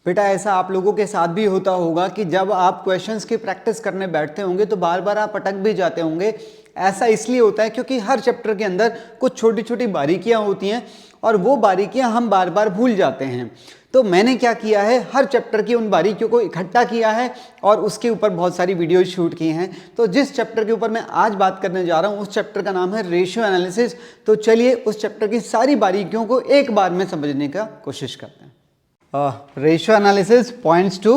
बेटा ऐसा आप लोगों के साथ भी होता होगा कि जब आप क्वेश्चंस की प्रैक्टिस करने बैठते होंगे तो बार बार आप अटक भी जाते होंगे। ऐसा इसलिए होता है क्योंकि हर चैप्टर के अंदर कुछ छोटी छोटी बारीकियां होती हैं और वो बारीकियां हम बार बार भूल जाते हैं। तो मैंने क्या किया है, हर चैप्टर की उन बारीकियों को इकट्ठा किया है और उसके ऊपर बहुत सारी वीडियो शूट की हैं। तो जिस चैप्टर के ऊपर मैं आज बात करने जा रहा हूँ उस चैप्टर का नाम है रेशियो एनालिसिस। तो चलिए उस चैप्टर की सारी बारीकियों को एक बार में समझने का कोशिश करते हैं। Ratio analysis points to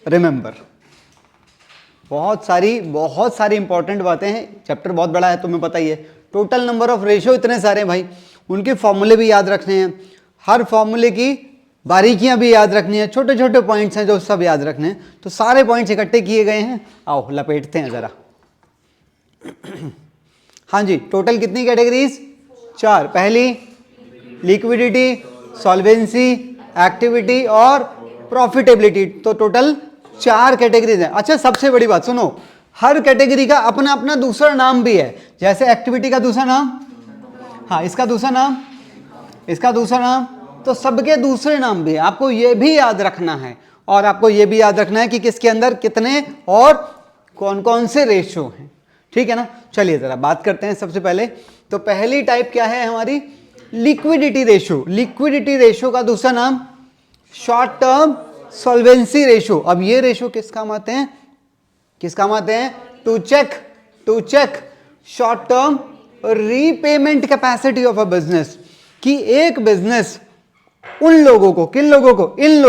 remember. बहुत सारी इंपॉर्टेंट बातें हैं। चैप्टर बहुत बड़ा है, तुम्हें पता ही है। टोटल नंबर ऑफ रेशियो इतने सारे हैं भाई, उनके फॉर्मूले भी याद रखने हैं, हर फॉर्मूले की बारीकियां भी याद रखनी है, छोटे छोटे पॉइंट्स हैं जो सब याद रखने हैं। तो सारे पॉइंट्स इकट्ठे किए गए हैं, आओ लपेटते हैं जरा। हाँ जी, टोटल कितनी कैटेगरीज? 4। पहली लिक्विडिटी, सॉल्वेंसी, एक्टिविटी और प्रॉफिटेबिलिटी। तो टोटल 4 कैटेगरीज हैं। अच्छा, सबसे बड़ी बात सुनो, हर कैटेगरी का अपना अपना दूसरा नाम भी है। जैसे एक्टिविटी का दूसरा नाम, हाँ इसका दूसरा नाम, इसका दूसरा नाम, तो सबके दूसरे नाम भी है। आपको ये भी याद रखना है और आपको ये भी याद रखना है कि किसके अंदर कितने और कौन कौन से रेशियो हैं। ठीक है ना। चलिए जरा बात करते हैं। सबसे पहले तो पहली टाइप क्या है हमारी? Liquidity ratio. लिक्विडिटी रेशियो का दूसरा नाम शॉर्ट टर्म सॉल्वेंसी रेशियो। अब ये रेशियो किस काम आते हैं? किस काम आते हैं? To check short term repayment capacity of a business, कि एक बिजनेस उन लोगों को, किन लोगों को? इन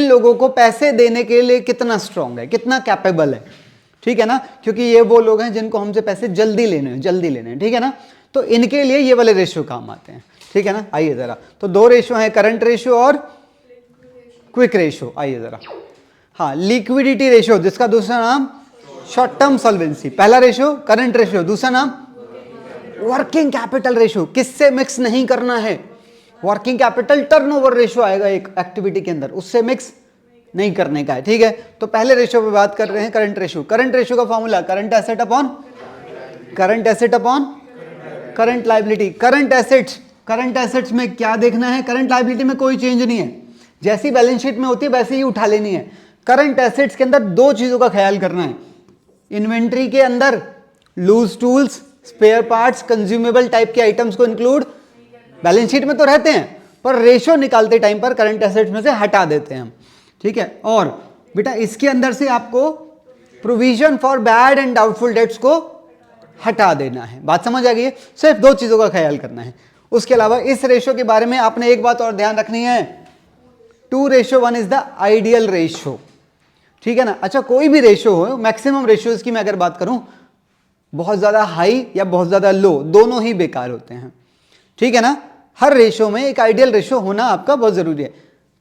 लोगों को पैसे देने के लिए कितना स्ट्रांग है, कितना कैपेबल है। ठीक है ना, क्योंकि ये वो लोग हैं जिनको हमसे पैसे जल्दी लेने हैं। ठीक है ना, तो इनके लिए ये वाले रेशियो काम आते हैं। ठीक है ना। आइए जरा, तो 2 रेशियो हैं, करंट रेशियो और क्विक रेशियो। आइए जरा, हाँ लिक्विडिटी रेशियो जिसका दूसरा नाम शॉर्ट टर्म सॉल्वेंसी, पहला रेशियो करंट रेशियो, दूसरा नाम वर्किंग कैपिटल रेशियो। किससे मिक्स नहीं करना है? वर्किंग कैपिटल टर्नओवर रेशियो आएगा एक एक्टिविटी के अंदर, उससे मिक्स नहीं करने का है। ठीक है, तो पहले रेशियो पे बात कर रहे हैं, करंट रेशियो। करंट रेशियो का formula current asset upon current liability. Current assets में क्या देखना है? करंट लायबिलिटी में कोई चेंज नहीं है, जैसी बैलेंस शीट में होती है वैसे ही उठा लेनी है। करंट एसेट्स के अंदर 2 चीजों का ख्याल करना है। इन्वेंट्री के अंदर loose tools, spare parts, consumable type के आइटम्स को इंक्लूड बैलेंस शीट में तो रहते हैं, पर रेशियो निकालते टाइम पर करंट एसेट्स में से हटा देते हैं हम। ठीक है, और बेटा इसके अंदर से आपको provision for bad and doubtful debts को हटा देना है। बात समझ आ गई है? सिर्फ 2 चीजों का ख्याल करना है। उसके अलावा इस रेशियो के बारे में आपने एक बात और ध्यान रखनी है, 2:1 इज द आइडियल रेशियो। ठीक है ना। अच्छा, कोई भी रेशियो हो, मैक्सिमम रेशियोज की मैं अगर बात करूं, बहुत ज्यादा हाई या बहुत ज्यादा लो, दोनों ही बेकार होते हैं। ठीक है ना। हर रेशियो में एक आइडियल रेशियो होना आपका बहुत जरूरी है।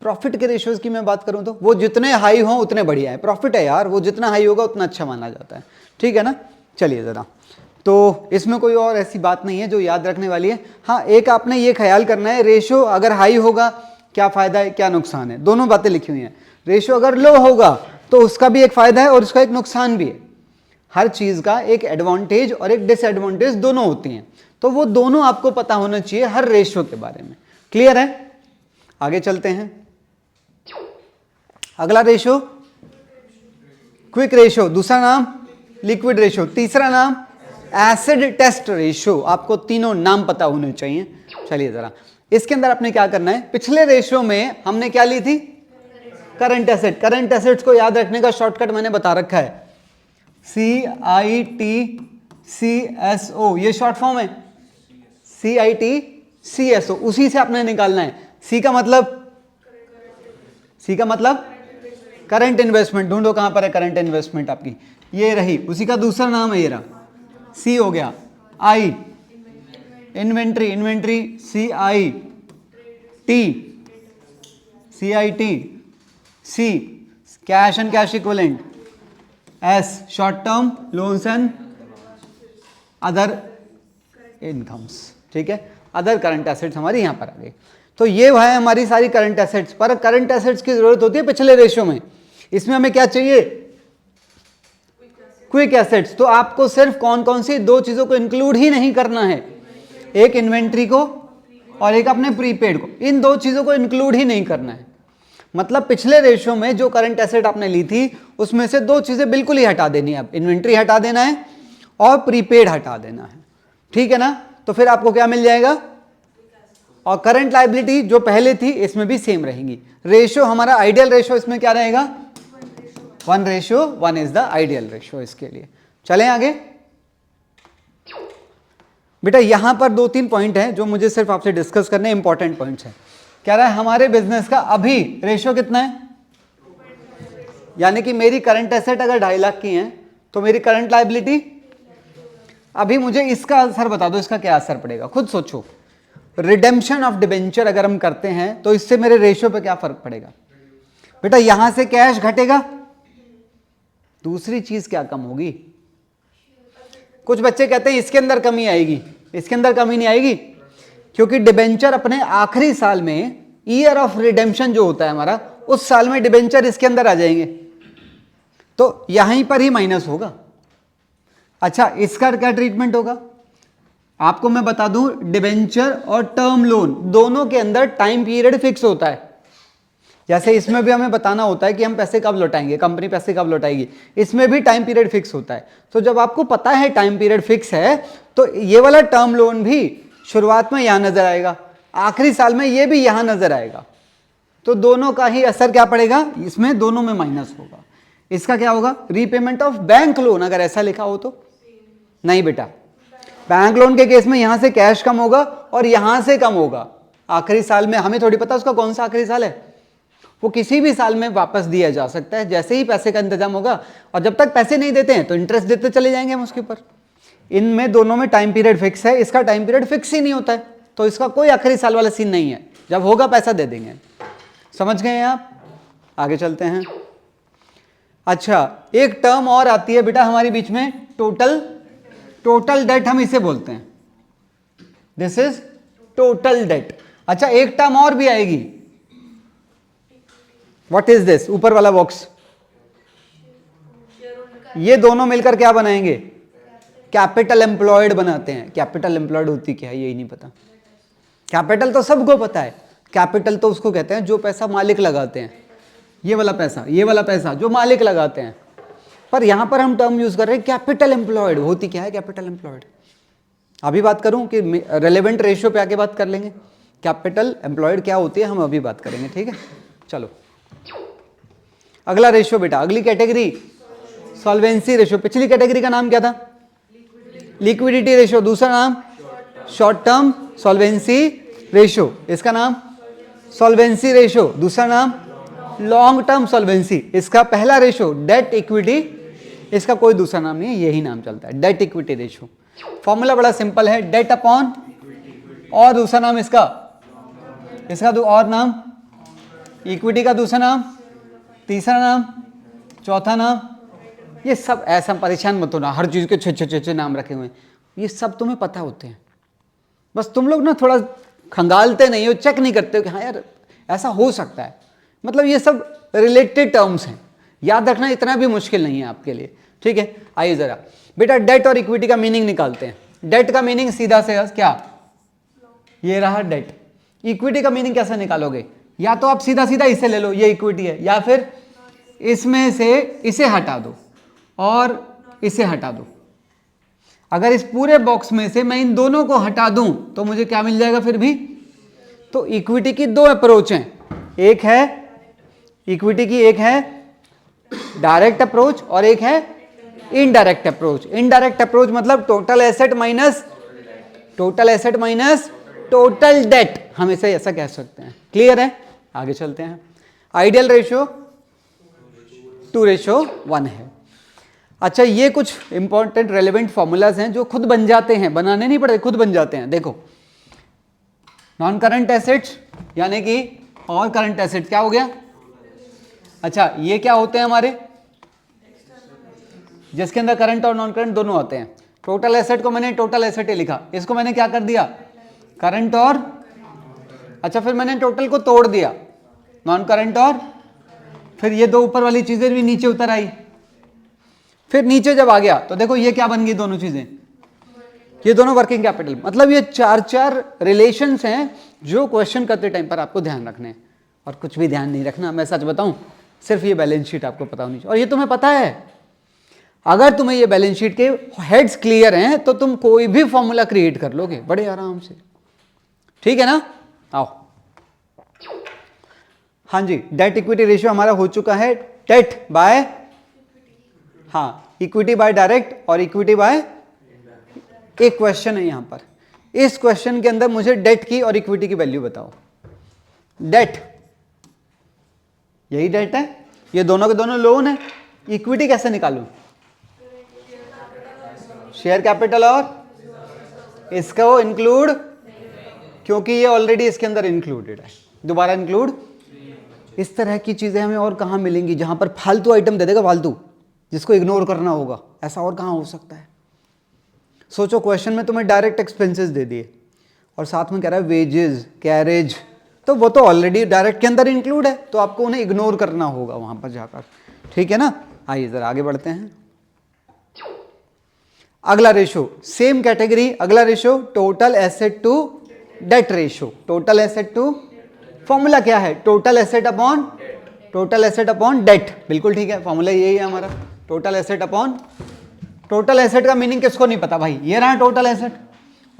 प्रॉफिट के रेशियोज की मैं बात करूं तो वो जितने हाई हो उतने बढ़िया है। प्रॉफिट है यार, वो जितना हाई होगा उतना अच्छा माना जाता है। ठीक है ना। चलिए जरा, तो इसमें कोई और ऐसी बात नहीं है जो याद रखने वाली है। हाँ, एक आपने ये ख्याल करना है, रेशियो अगर हाई होगा क्या फायदा है, क्या नुकसान है, दोनों बातें लिखी हुई हैं। रेशियो अगर लो होगा तो उसका भी एक फायदा है और उसका एक नुकसान भी है। हर चीज का एक एडवांटेज और एक डिसएडवांटेज दोनों होती हैं, तो वो दोनों आपको पता होना चाहिए हर रेशियो के बारे में। क्लियर है? आगे चलते हैं। अगला रेशियो क्विक रेशियो, दूसरा नाम लिक्विड रेशियो, तीसरा नाम एसिड टेस्ट रेशियो। आपको तीनों नाम पता होने चाहिए। चलिए जरा, इसके अंदर आपने क्या करना है, पिछले रेशियो में हमने क्या ली थी? Current asset. करंट एसेट्स को याद रखने का शॉर्टकट मैंने बता रखा है, CITCSO, ये शॉर्ट फॉर्म है, CITCSO, उसी से आपने निकालना है। सी का मतलब करंट इन्वेस्टमेंट। ढूंढो कहां पर है करंट इन्वेस्टमेंट आपकी, ये रही, उसी का दूसरा नाम है, ये रहा, सी हो गया। I inventory, CIT, C cash and cash equivalent, S short term loans and other incomes. ठीक है, अदर करंट एसेट्स हमारी यहां पर आ गई। तो ये है हमारी सारी करंट एसेट्स। पर करंट एसेट्स की जरूरत होती है पिछले रेशियो में। इसमें हमें क्या चाहिए? Quick assets. तो आपको सिर्फ कौन कौन सी 2 चीजों को इंक्लूड ही नहीं करना है, एक इन्वेंट्री को और एक अपने प्रीपेड को, इन दो चीजों को इंक्लूड ही नहीं करना है। मतलब पिछले रेशियो में जो करंट एसेट आपने ली थी उसमें से दो चीजें बिल्कुल ही हटा देनी है, इन्वेंट्री हटा देना है और प्रीपेड हटा देना है, ठीक है ना। तो फिर आपको क्या मिल जाएगा, और करंट लायबिलिटी जो पहले थी इसमें भी सेम रहेंगी। रेशियो हमारा आइडियल रेशियो इसमें क्या रहेगा, 1:1 इज द आइडियल रेशियो इसके लिए। चलें आगे। बेटा यहां पर 2-3 पॉइंट हैं जो मुझे सिर्फ आपसे डिस्कस करने, इंपॉर्टेंट पॉइंट्स हैं। कह रहा है हमारे बिजनेस का अभी रेशियो कितना है, यानी कि मेरी करंट एसेट अगर 2.5 लाख की है तो मेरी करंट लायबिलिटी, अभी मुझे इसका असर बता दो, इसका क्या असर पड़ेगा, खुद सोचो। रिडेम्पशन ऑफ डिबेंचर अगर हम करते हैं तो इससे मेरे रेशियो पे क्या फर्क पड़ेगा। बेटा यहां से कैश घटेगा, दूसरी चीज क्या कम होगी। कुछ बच्चे कहते हैं इसके अंदर कमी आएगी, इसके अंदर कमी नहीं आएगी, क्योंकि डिबेंचर अपने आखिरी साल में, ईयर ऑफ रिडेम्पशन जो होता है हमारा, उस साल में डिबेंचर इसके अंदर आ जाएंगे, तो यहीं पर ही माइनस होगा। अच्छा इसका क्या ट्रीटमेंट होगा, आपको मैं बता दूं, डिबेंचर और टर्म लोन दोनों के अंदर टाइम पीरियड फिक्स होता है। जैसे इसमें भी हमें बताना होता है कि हम पैसे कब लौटाएंगे, कंपनी पैसे कब लौटाएगी, इसमें भी टाइम पीरियड फिक्स होता है। तो जब आपको पता है टाइम पीरियड फिक्स है तो ये वाला टर्म लोन भी शुरुआत में यहां नजर आएगा, आखिरी साल में ये भी यहां नजर आएगा, तो दोनों का ही असर क्या पड़ेगा, इसमें दोनों में माइनस होगा। इसका क्या होगा, रीपेमेंट ऑफ बैंक लोन, अगर ऐसा लिखा हो तो नहीं बेटा, बैंक लोन के केस में यहां से कैश कम होगा और यहां से कम होगा आखिरी साल में। हमें थोड़ी पता उसका कौन सा आखिरी साल है, वो किसी भी साल में वापस दिया जा सकता है जैसे ही पैसे का इंतजाम होगा, और जब तक पैसे नहीं देते हैं तो इंटरेस्ट देते चले जाएंगे हम उसके ऊपर। इनमें दोनों में टाइम पीरियड फिक्स है, इसका टाइम पीरियड फिक्स ही नहीं होता है, तो इसका कोई आखिरी साल वाला सीन नहीं है, जब होगा पैसा दे देंगे। समझ गए आप, आगे चलते हैं। अच्छा एक टर्म और आती है बेटा हमारे बीच में, टोटल डेट हम इसे बोलते हैं, दिस इज टोटल डेट। अच्छा एक टर्म और भी आएगी, व्हाट इज दिस, ऊपर वाला बॉक्स, ये दोनों मिलकर क्या बनाएंगे, कैपिटल एम्प्लॉयड बनाते हैं। कैपिटल एम्प्लॉयड होती क्या है यही नहीं पता, कैपिटल तो सबको पता है, कैपिटल तो उसको कहते हैं जो पैसा मालिक लगाते हैं, ये वाला पैसा जो मालिक लगाते हैं, पर यहां पर हम टर्म यूज कर रहे हैं कैपिटल एम्प्लॉयड। होती क्या है कैपिटल एम्प्लॉयड, अभी बात करूं कि रेलेवेंट रेशियो पे आके बात कर लेंगे, कैपिटल एम्प्लॉयड क्या होती है हम अभी बात करेंगे, ठीक है। चलो अगला रेशियो बेटा, अगली कैटेगरी सॉल्वेंसी रेशियो। पिछली कैटेगरी का नाम क्या था, लिक्विडिटी रेशियो, दूसरा नाम शॉर्ट टर्म सॉल्वेंसी रेशियो, इसका नाम सॉल्वेंसी रेशियो, दूसरा नाम लॉन्ग टर्म सॉल्वेंसी। इसका पहला रेशियो डेट इक्विटी, इसका कोई दूसरा नाम नहीं है, यही नाम चलता है, डेट इक्विटी रेशियो। फॉर्मूला बड़ा सिंपल है, डेट अपॉन, और दूसरा नाम इसका और नाम, इक्विटी का दूसरा नाम, तीसरा नाम, चौथा नाम। ये सब ऐसा परेशान मत होना, हर चीज के छे नाम रखे हुए हैं, ये सब तुम्हें पता होते हैं, बस तुम लोग ना थोड़ा खंगालते नहीं हो, चेक नहीं करते हो कि हाँ यार ऐसा हो सकता है। मतलब ये सब रिलेटेड टर्म्स हैं, याद रखना इतना भी मुश्किल नहीं है आपके लिए, ठीक है। आइए जरा बेटा डेट और इक्विटी का मीनिंग निकालते हैं। डेट का मीनिंग सीधा से क्या, ये रहा डेट। इक्विटी का मीनिंग कैसे निकालोगे, या तो आप सीधा सीधा इसे ले लो, ये इक्विटी है, या फिर इसमें से इसे हटा दो और इसे हटा दो। अगर इस पूरे बॉक्स में से मैं इन दोनों को हटा दूं तो मुझे क्या मिल जाएगा फिर भी। तो इक्विटी की दो अप्रोच हैं, एक है इक्विटी की, एक है डायरेक्ट अप्रोच और एक है इनडायरेक्ट अप्रोच। इनडायरेक्ट अप्रोच मतलब total asset minus total date, हम इसे ऐसा कह सकते हैं। क्लियर है, आगे चलते हैं। आइडियल रेशियो 2:1 है। अच्छा ये कुछ इंपॉर्टेंट रेलेवेंट फॉर्मूलाज हैं जो खुद बन जाते हैं, बनाने नहीं पड़ते, खुद बन जाते हैं। देखो नॉन करंट एसेट्स यानी कि, और करंट एसेट क्या हो गया, अच्छा ये क्या होते हैं हमारे, जिसके अंदर करंट और नॉन करंट दोनों आते हैं। टोटल एसेट को मैंने टोटल एसेट ही लिखा, इसको मैंने क्या कर दिया करंट और, अच्छा फिर मैंने टोटल को तोड़ दिया नॉन करंट, और फिर ये दो ऊपर वाली चीजें भी नीचे उतर आई। फिर नीचे जब आ गया तो देखो ये क्या बन गई, दोनों चीजें ये दोनों वर्किंग कैपिटल, मतलब ये चार चार रिलेशंस हैं जो क्वेश्चन करते टाइम पर आपको ध्यान रखने हैं, और कुछ भी ध्यान नहीं रखना। मैं सच बताऊं, सिर्फ ये बैलेंस शीट आपको पता होनी चाहिए, और ये तुम्हें पता है। अगर तुम्हें ये बैलेंस शीट के हेड्स क्लियर हैं तो तुम कोई भी फॉर्मूला क्रिएट कर लोगे बड़े आराम से, ठीक है ना। आओ, हाँ जी, डेट इक्विटी रेशियो हमारा हो चुका है। डेट बाय, हाँ, इक्विटी बाय डायरेक्ट और इक्विटी बाय, एक क्वेश्चन है यहां पर, इस क्वेश्चन के अंदर मुझे डेट की और इक्विटी की वैल्यू बताओ। डेट, यही डेट है, ये दोनों के दोनों लोन है। इक्विटी कैसे निकालूं? शेयर कैपिटल और इसका वो इंक्लूड, क्योंकि ये ऑलरेडी इसके अंदर इंक्लूडेड है, दोबारा इंक्लूड। इस तरह की चीजें हमें और कहां मिलेंगी जहां पर फालतू आइटम दे देगा, फालतू, जिसको इग्नोर करना होगा, ऐसा और कहां हो सकता है? सोचो, क्वेश्चन में तुम्हें डायरेक्ट एक्सपेंसेस दे दिए और साथ में कह रहा है वेजेस, कैरेज, तो वो तो ऑलरेडी डायरेक्ट के अंदर इंक्लूड है, तो आपको उन्हें इग्नोर करना होगा वहां पर जाकर, ठीक है ना। आइए जरा आगे बढ़ते हैं। अगला रेशो, सेम कैटेगरी, अगला ratio total asset to debt ratio. Total asset to, formula क्या है? Total asset upon, total asset upon debt, बिल्कुल ठीक है, फॉर्मूला यही है हमारा, total asset upon. Total asset का मीनिंग किसको नहीं पता भाई? ये रहा टोटल एसेट,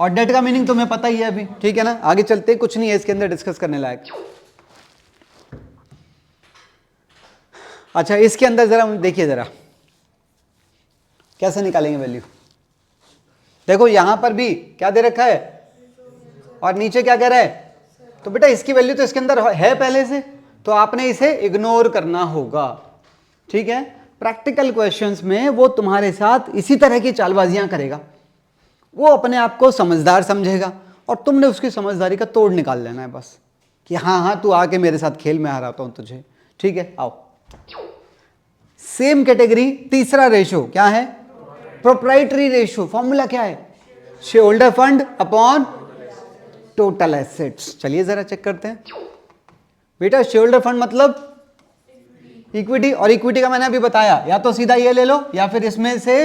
और डेट का मीनिंग तुम्हें पता ही है अभी, ठीक है ना। आगे चलते, कुछ नहीं है इसके अंदर डिस्कस करने लायक। अच्छा, इसके अंदर जरा देखिए, जरा कैसे निकालेंगे वैल्यू। देखो यहां पर भी क्या दे रखा है और नीचे क्या कह रहा है, तो बेटा इसकी वैल्यू तो इसके अंदर है पहले से, तो आपने इसे इग्नोर करना होगा, ठीक है। प्रैक्टिकल क्वेश्चंस में वो तुम्हारे साथ इसी तरह की चालबाजियां करेगा, वो अपने आप को समझदार समझेगा और तुमने उसकी समझदारी का तोड़ निकाल लेना है बस, कि हाँ हाँ तू आके मेरे साथ खेल, में हराता हूं तुझे, ठीक है। आओ, सेम कैटेगरी, तीसरा रेशो क्या है? Proprietary ratio. फॉर्मूला क्या है? Share holder fund upon total assets. चलिए जरा चेक करते हैं बेटा। शेयर होल्डर फंड मतलब इक्विटी, और इक्विटी का मैंने अभी बताया, या तो सीधा ये ले लो या फिर इसमें से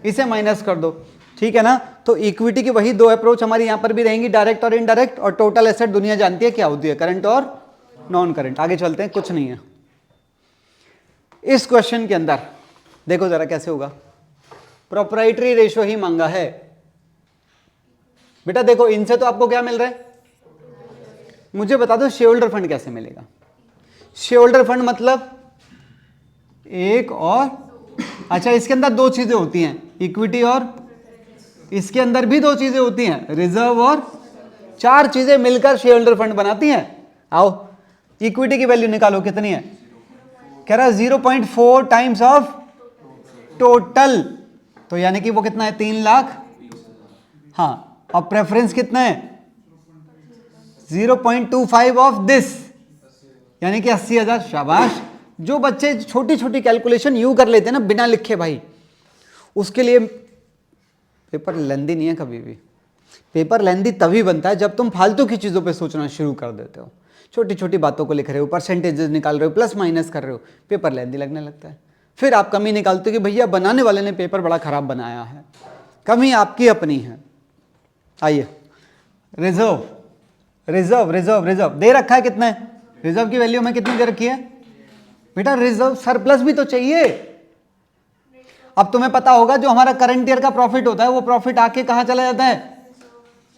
इसे माइनस कर दो, ठीक है ना। तो इक्विटी की वही दो अप्रोच हमारी यहां पर भी रहेंगी, डायरेक्ट और इनडायरेक्ट। और टोटल एसेट दुनिया जानती है क्या होती है, करंट और नॉन करंट। आगे चलते हैं, कुछ नहीं है इस क्वेश्चन के अंदर। देखो जरा कैसे होगा, प्रोप्राइटरी रेशो ही मांगा है बेटा। देखो इनसे तो आपको क्या मिल रहा है, मुझे बता दो शेयर होल्डर फंड कैसे मिलेगा। शेयर होल्डर फंड मतलब एक और, अच्छा इसके अंदर दो चीजें होती हैं, इक्विटी और इसके अंदर भी दो चीजें होती हैं, रिजर्व और, चार चीजें मिलकर शेयर होल्डर फंड बनाती हैं। आओ इक्विटी की वैल्यू निकालो, कितनी है? कह रहा है 0.4 टाइम्स ऑफ टोटल, तो यानी कि वो कितना है? 3 लाख। हाँ, और प्रेफरेंस कितना है? 0.25 ऑफ दिस, यानी कि 80,000। शाबाश। जो बच्चे छोटी छोटी कैलकुलेशन यूं कर लेते हैं ना बिना लिखे भाई, उसके लिए पेपर लेंदी नहीं है कभी भी। पेपर लेंदी तभी बनता है जब तुम फालतू की चीजों पे सोचना शुरू कर देते हो, छोटी छोटी बातों को लिख रहे हो, परसेंटेजेस निकाल रहे हो, प्लस माइनस कर रहे हो, पेपर लेंदी लगने लगता है। फिर आप कमी निकालते हो कि भैया बनाने वाले ने पेपर बड़ा खराब बनाया है, कमी आपकी अपनी है। आइए, रिजर्व, रिजर्व रिजर्व रिजर्व दे रखा है कितना है? रिजर्व की वैल्यू में कितनी दे रखी है बेटा? रिजर्व सरप्लस भी तो चाहिए। अब तुम्हें पता होगा जो हमारा करंट ईयर का प्रॉफिट होता है वो प्रॉफिट आके कहां चला जाता है?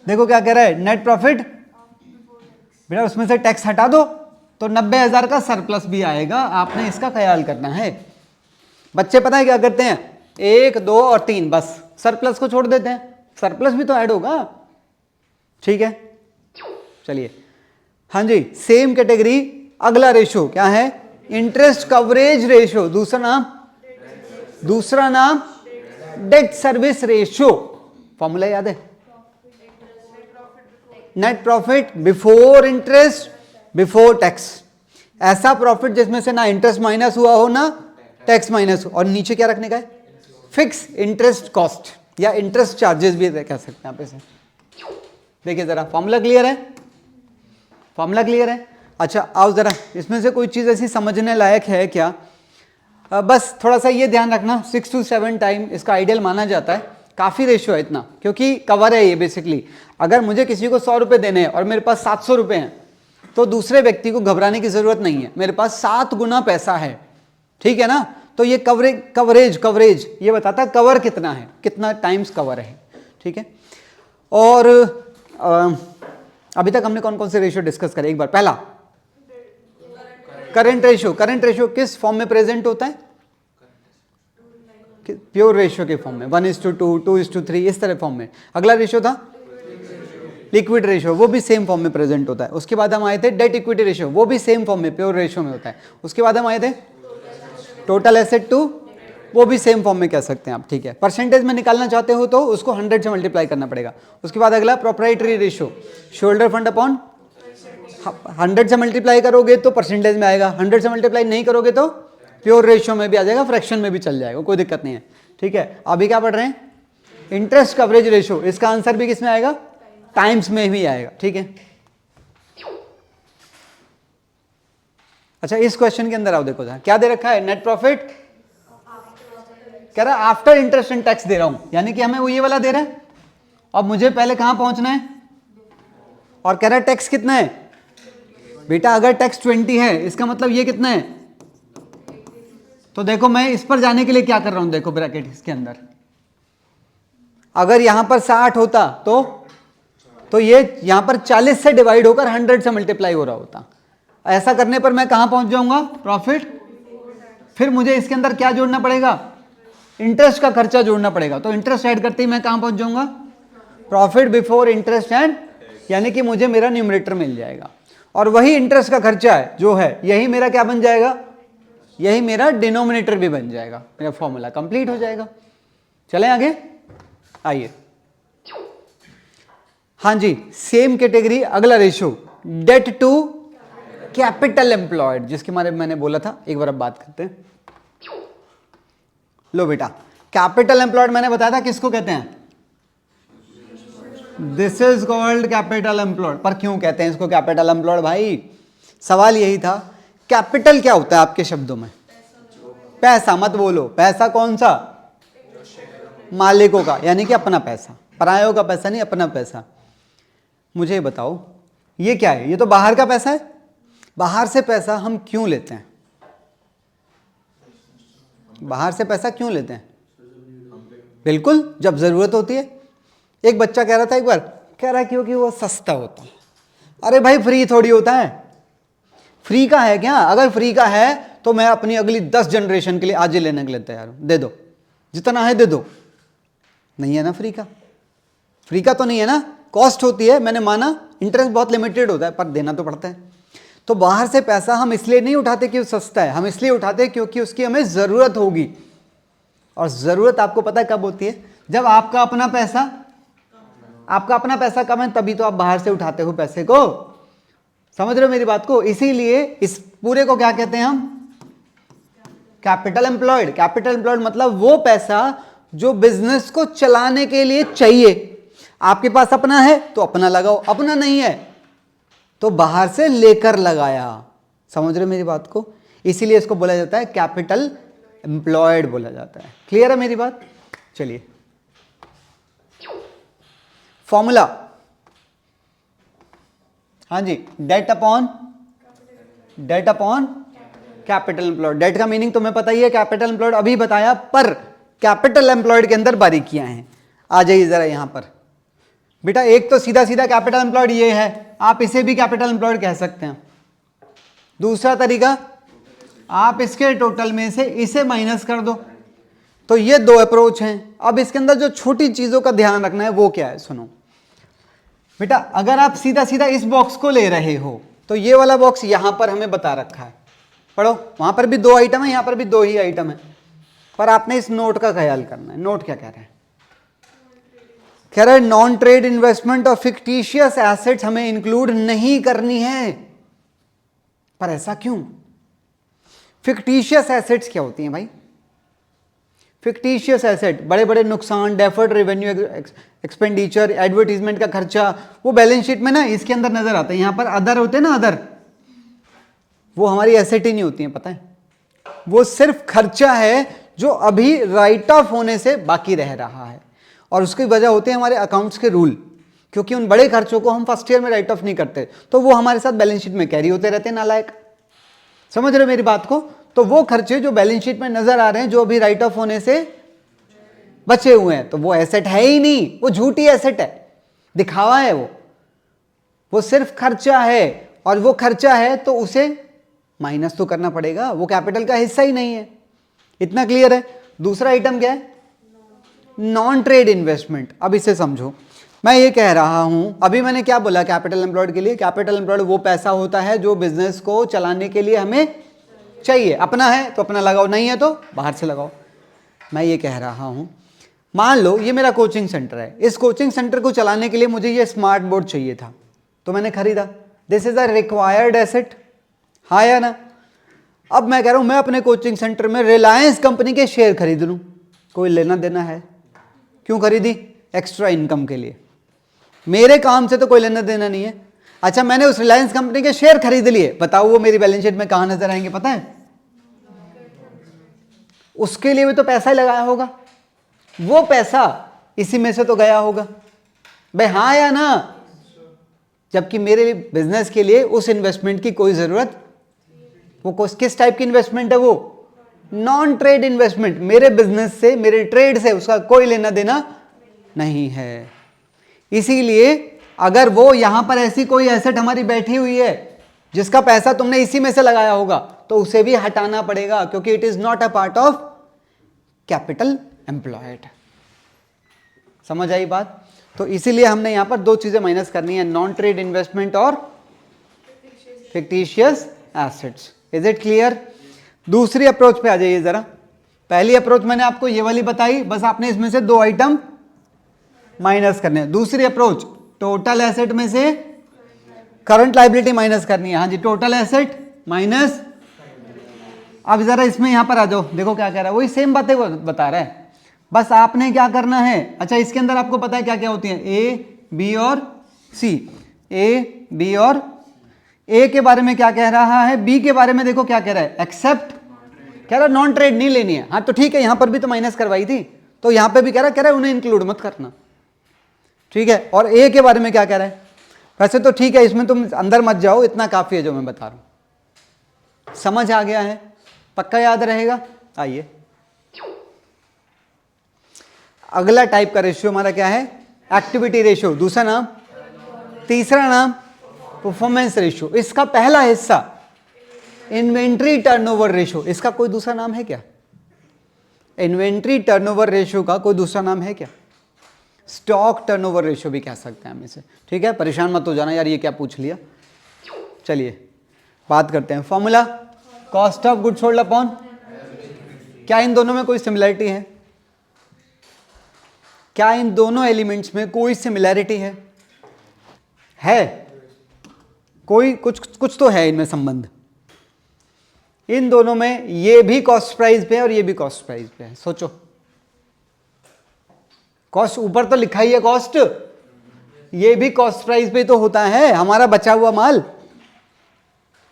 देखो क्या कह रहा है, नेट प्रॉफिट बेटा, उसमें से टैक्स हटा दो तो 90,000 का सरप्लस भी आएगा। आपने इसका ख्याल करना है। बच्चे पता है क्या करते हैं, 1, 2 और 3 बस सरप्लस को छोड़ देते हैं, सरप्लस भी तो ऐड होगा, ठीक है। चलिए, हाँ जी, सेम कैटेगरी, अगला रेशो क्या है? Interest coverage ratio. दूसरा नाम डेट सर्विस रेशो। फॉर्मूला याद है? Net profit before interest before tax. ऐसा प्रॉफिट जिसमें से ना इंटरेस्ट माइनस हुआ हो ना टैक्स माइनस हो, और नीचे क्या रखने का है? फिक्स इंटरेस्ट कॉस्ट या इंटरेस्ट चार्जेस भी कह सकते हैं आप इसे। देखिए जरा, फॉर्मूला क्लियर है? फॉर्मूला क्लियर है? अच्छा आओ जरा, इसमें से कोई चीज ऐसी समझने लायक है क्या? बस थोड़ा सा ये ध्यान रखना, 6 to 7 टाइम इसका आइडियल माना जाता है, काफ़ी रेशियो है इतना, क्योंकि कवर है ये बेसिकली। अगर मुझे किसी को 100 रुपये देने हैं और मेरे पास 700 रुपये हैं, तो दूसरे व्यक्ति को घबराने की ज़रूरत नहीं है, मेरे पास 7 गुना पैसा है, ठीक है ना। तो ये कवरेज ये बताता है कवर कितना है, कितना टाइम्स कवर है, ठीक है। और अभी तक हमने कौन कौन से रेशियो डिस्कस करे, एक बार। पहला करंट रेशियो किस फॉर्म में प्रेजेंट होता है? प्योर रेशियो के फॉर्म में, 1:2, 2:3, इस तरह फॉर्म में। अगला रेशियो था लिक्विड रेशियो, वो भी सेम फॉर्म में प्रेजेंट होता है। उसके बाद हम आए थे डेट इक्विटी रेशियो, वो भी सेम फॉर्म में प्योर रेशियो में होता है। उसके बाद हम आए थे टोटल एसेट टू, वो भी सेम फॉर्म में कह सकते हैं आप, ठीक है। परसेंटेज में निकालना चाहते हो तो उसको 100 से मल्टीप्लाई करना पड़ेगा। उसके बाद अगला proprietary ratio, shoulder fund upon 100 से मल्टीप्लाई करोगे तो परसेंटेज में आएगा, 100 से मल्टीप्लाई नहीं करोगे तो प्योर रेशियो में भी आ जाएगा, फ्रैक्शन में भी चल जाएगा, कोई दिक्कत नहीं है, ठीक है। अभी क्या पढ़ रहे हैं? इंटरेस्ट कवरेज रेशियो, इसका आंसर भी किस में आएगा? टाइम्स में भी आएगा, ठीक है। अच्छा, इस क्वेश्चन के अंदर आओ, देखो क्या दे रखा है, नेट प्रॉफिट कह रहा है आफ्टर इंटरेस्ट एंड टैक्स दे रहा हूं, यानी कि हमें वो ये वाला दे रहा है। अब मुझे पहले कहां पहुंचना है, और कह रहा है टैक्स कितना है बेटा। अगर टैक्स 20 है, इसका मतलब ये कितना है, तो देखो मैं इस पर जाने के लिए क्या कर रहा हूं, देखो ब्रैकेट इसके अंदर, अगर यहां पर 60 होता तो ये यहां पर 40 से डिवाइड होकर 100 से मल्टीप्लाई हो रहा होता। ऐसा करने पर मैं कहां पहुंच जाऊंगा, प्रॉफिट। फिर मुझे इसके अंदर क्या जोड़ना पड़ेगा, इंटरेस्ट का खर्चा जोड़ना पड़ेगा। तो इंटरेस्ट ऐड करते ही मैं कहां पहुंच जाऊंगा, प्रॉफिट बिफोर इंटरेस्ट एंड, यानी कि मुझे मेरा न्यूमरेटर मिल जाएगा। और वही इंटरेस्ट का खर्चा है जो है, यही मेरा क्या बन जाएगा, यही मेरा डिनोमिनेटर भी बन जाएगा, मेरा फॉर्मूला कंप्लीट हो जाएगा। चलें आगे, आइए। हाँ जी, सेम कैटेगरी, अगला ratio debt to capital employed, जिसके बारे में मैंने बोला था, एक बार अब बात करते हैं। लो बेटा, कैपिटल एम्प्लॉयड मैंने बताया था किसको कहते हैं, this is called capital employed. पर क्यों कहते हैं इसको कैपिटल एम्प्लॉयड भाई, सवाल यही था। कैपिटल क्या होता है आपके शब्दों में, पैसा, मत बोलो पैसा कौन सा, मालिकों का, यानी कि अपना पैसा, परायों का पैसा नहीं, अपना पैसा। मुझे बताओ ये क्या है, ये तो बाहर का पैसा है। बाहर से पैसा हम क्यों लेते हैं, बाहर से पैसा क्यों लेते हैं, बिल्कुल जब जरूरत होती है। एक बच्चा कह रहा था एक बार, कह रहा है क्योंकि वो सस्ता होता है। अरे भाई फ्री थोड़ी होता है, फ्री का है क्या, अगर फ्री का है तो मैं अपनी अगली 10 जनरेशन के लिए आज ही लेने के लिए तैयार हूं, दे दो जितना है दे दो। नहीं है ना फ्री का, फ्री का तो नहीं है ना, कॉस्ट होती है, मैंने माना इंटरेस्ट बहुत लिमिटेड होता है पर देना तो पड़ता है। तो बाहर से पैसा हम इसलिए नहीं उठाते कि वो सस्ता है, हम इसलिए उठाते हैं क्योंकि उसकी हमें ज़रूरत होगी। और ज़रूरत आपको पता है कब होती है, जब आपका अपना पैसा कम है, तभी तो आप बाहर से उठाते हो पैसे को। समझ रहे हो मेरी बात को। इसीलिए इस पूरे को क्या कहते हैं हम, कैपिटल एम्प्लॉयड। कैपिटल एम्प्लॉयड मतलब वो पैसा जो बिजनेस को चलाने के लिए चाहिए। आपके पास अपना है तो अपना लगाओ, अपना नहीं है तो बाहर से लेकर लगाया। समझ रहे मेरी बात को, इसीलिए इसको बोला जाता है कैपिटल एम्प्लॉयड बोला जाता है। क्लियर है मेरी बात। चलिए फॉर्मूला, हाँ जी, debt upon capital employed. Debt का मीनिंग तुम्हें पता ही है, कैपिटल एम्प्लॉयड अभी बताया, पर कैपिटल एम्प्लॉयड के अंदर बारीकियां हैं। आ जाइए जरा यहां पर बेटा। एक तो सीधा सीधा कैपिटल एम्प्लॉयड ये है, आप इसे भी कैपिटल एम्प्लॉयड कह सकते हैं। दूसरा तरीका, आप इसके टोटल में से इसे माइनस कर दो। तो ये दो अप्रोच हैं। अब इसके अंदर जो छोटी चीजों का ध्यान रखना है वो क्या है, सुनो बेटा। अगर आप सीधा सीधा इस बॉक्स को ले रहे हो तो ये वाला बॉक्स यहां पर हमें बता रखा है, पढ़ो। वहां पर भी 2 आइटम है, यहां पर भी 2 ही आइटम है, पर आपने इस नोट का ख्याल करना है। नोट क्या कह रहा है, कह रहा है नॉन ट्रेड इन्वेस्टमेंट और फिक्टिशियस एसेट्स हमें इंक्लूड नहीं करनी है। पर ऐसा क्यों, फिक्टिशियस एसेट्स क्या होती हैं भाई। फिक्टिशियस एसेट बड़े बड़े नुकसान, डेफर्ड रेवेन्यू, एक्सपेंडिचर, एडवर्टीजमेंट का खर्चा, वो बैलेंस शीट में ना इसके अंदर नजर आता है। यहां पर अदर होते हैं ना, अदर, वो हमारी एसेट ही नहीं होती है, पता है। वो सिर्फ खर्चा है जो अभी राइट ऑफ होने से बाकी रह रहा है। और उसकी वजह होती है हमारे अकाउंट्स के रूल, क्योंकि उन बड़े खर्चों को हम फर्स्ट ईयर में राइट ऑफ नहीं करते, तो वो हमारे साथ बैलेंस शीट में कैरी होते रहते हैं नालायक। समझ रहे हो मेरी बात को? तो वो खर्चे जो बैलेंस शीट में नजर आ रहे हैं, जो अभी राइट ऑफ होने से बचे हुए हैं, तो वो एसेट है ही नहीं, वो झूठी एसेट है, दिखावा है वो सिर्फ खर्चा है। और वो खर्चा है तो उसे माइनस तो करना पड़ेगा, वो कैपिटल का हिस्सा ही नहीं है। इतना क्लियर है? दूसरा आइटम क्या है? Non trade investment. अब इसे समझो, मैं ये कह रहा हूं, अभी मैंने क्या बोला कैपिटल एम्प्लॉयड के लिए? कैपिटल एम्प्लॉयड वो पैसा होता है जो बिजनेस को चलाने के लिए हमें चाहिए। अपना है तो अपना लगाओ, नहीं है तो बाहर से लगाओ। मैं ये कह रहा हूं, मान लो ये मेरा कोचिंग सेंटर है, इस कोचिंग सेंटर को चलाने के लिए मुझे ये स्मार्ट बोर्ड चाहिए था, तो मैंने खरीदा। This is a required asset, हाँ या ना? अब मैं कह रहा हूं मैं अपने कोचिंग सेंटर में रिलायंस कंपनी के शेयर खरीद लूं, कोई लेना देना है? क्यों खरीदी? एक्स्ट्रा इनकम के लिए, मेरे काम से तो कोई लेना देना नहीं है। अच्छा, मैंने उस रिलायंस कंपनी के शेयर खरीद लिए, बताओ वो मेरी बैलेंस शीट में कहां नजर आएंगे पता है? उसके लिए भी तो पैसा ही लगाया होगा, वो पैसा इसी में से तो गया होगा भाई, हाँ या ना? जबकि मेरे बिजनेस के लिए उस इन्वेस्टमेंट की कोई जरूरत, वो किस टाइप की इन्वेस्टमेंट है? वो नॉन ट्रेड इन्वेस्टमेंट, मेरे बिजनेस से, मेरे ट्रेड से उसका कोई लेना देना नहीं है। इसीलिए अगर वो यहां पर ऐसी कोई एसेट हमारी बैठी हुई है जिसका पैसा तुमने इसी में से लगाया होगा, तो उसे भी हटाना पड़ेगा, क्योंकि it is not a part of capital employed. समझ आई बात? तो इसीलिए हमने यहां पर दो चीजें माइनस करनी है, नॉन ट्रेड इन्वेस्टमेंट और fictitious assets. Is it clear? दूसरी अप्रोच पे आ जाइए जरा। पहली अप्रोच मैंने आपको ये वाली बताई, बस आपने इसमें से दो आइटम माइनस करने हैं। दूसरी अप्रोच, टोटल एसेट में से करंट लायबिलिटी माइनस करनी है। हाँ जी, टोटल एसेट माइनस। अब जरा इसमें यहां पर आ जाओ, देखो क्या कह रहा है, वही सेम बातें वो बता रहा है, बस आपने क्या करना है। अच्छा, इसके अंदर आपको पता है क्या क्या होती है? ए, बी और सी। ए, बी और ए के बारे में क्या कह रहा है, बी के बारे में देखो क्या कह रहा है, एक्सेप्ट, कह रहा नॉन ट्रेड नहीं लेनी है। हाँ तो ठीक है, यहां पर भी तो माइनस करवाई थी, तो यहां पे भी कह रहा है उन्हें इंक्लूड मत करना, ठीक है। और ए के बारे में क्या कह रहा है? वैसे तो ठीक है, इसमें तुम अंदर मत जाओ, इतना काफी है जो मैं बता रहा हूं। समझ आ गया है? पक्का याद रहेगा? आइए, अगला टाइप का रेशियो हमारा क्या है? एक्टिविटी रेशियो, दूसरा नाम। तीसरा नाम परफॉर्मेंस रेशियो। इसका पहला हिस्सा इन्वेंट्री टर्नओवर रेशियो। इसका कोई दूसरा नाम है क्या? इन्वेंट्री टर्नओवर रेशियो का कोई दूसरा नाम है क्या? स्टॉक टर्नओवर रेशियो भी कह सकते हैं हम इसे, ठीक है। परेशान मत हो जाना यार, ये क्या पूछ लिया। चलिए बात करते हैं। Formula, cost of goods sold upon, क्या इन दोनों में कोई सिमिलरिटी है? क्या इन दोनों एलिमेंट्स में कोई सिमिलैरिटी है? कोई कुछ तो है इनमें संबंध। इन दोनों में ये भी कॉस्ट प्राइस पे है और ये भी कॉस्ट प्राइस पे है। सोचो, कॉस्ट ऊपर तो लिखा ही है कॉस्ट, ये भी कॉस्ट प्राइस पे तो होता है। हमारा बचा हुआ माल,